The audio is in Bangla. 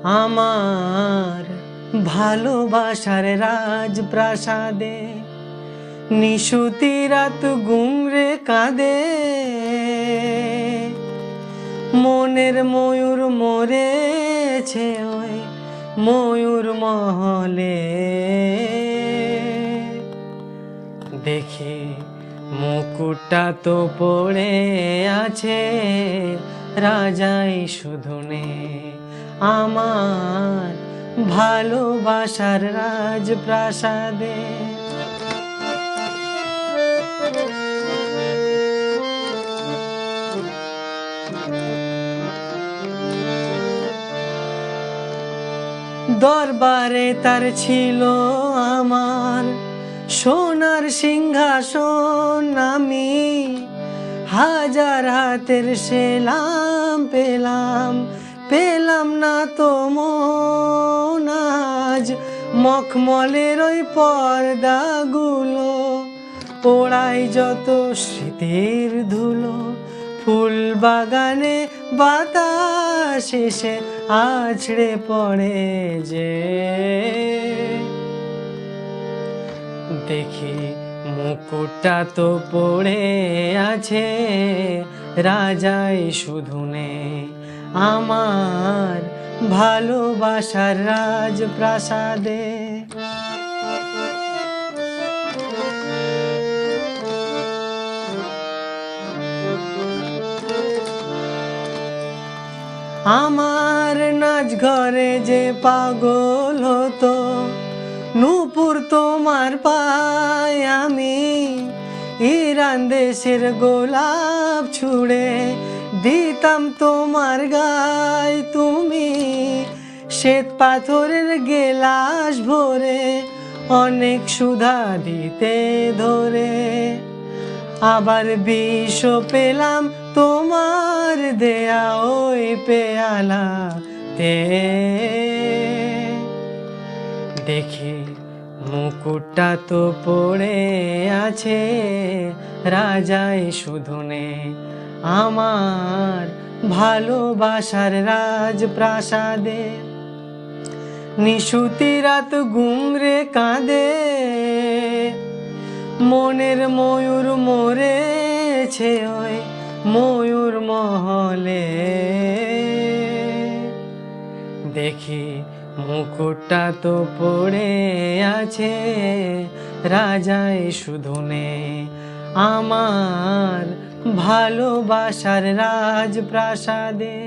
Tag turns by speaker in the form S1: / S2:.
S1: আমার ভালোবাসার রাজপ্রাসাদে নিশুতি রাত গুমরে কাঁদে, মনের ময়ূর মরেছে ওই ময়ূর মহলে। দেখি মুকুটটা তো পড়ে আছে, রাজাই শুধু নে আমার ভালোবাসার রাজপ্রাসাদে। দরবারে তার ছিল আমার সোনার সিংহাসন, আমি হাজার হাতের সেলাম পেলাম, পেলাম না তো মন আজ। মখমলের ওই পর্দাগুলো পোড়াই যত স্মৃতির ধুলো, ফুল বাগানে বাতাস এসে আছড়ে পড়ে যে। দেখি মুকুটটা তো পড়ে আছে, রাজাই শুধু নে আমার ভালোবাসার রাজপ্রাসাদে। আমার নাচ ঘরে যে পাগল হতো, নূপুর তোমার পায় আমি ইরান দেশের গোলাপ ছুঁড়ে দিতাম তোমার গায়ে। তুমি শ্বেত পাথরের গেলাস ভরে অনেক সুধা দিতে ধরে, আবার বিষ পেলাম তোমার দেয়া ওই পেয়ালাতে। দেখি মুকুটটা তো পড়ে আছে, রাজাই শুধু নে আমার ভালোবাসার রাজপ্রাসাদে। নিশুতি রাত গুমরে কাঁদে, মনের ময়ূর মরেছে ওই ময়ূর মহলে। দেখি মুকুটটা তো পড়ে আছে, রাজাই শুধু নে আমার ভালোবাসার রাজপ্রাসাদে।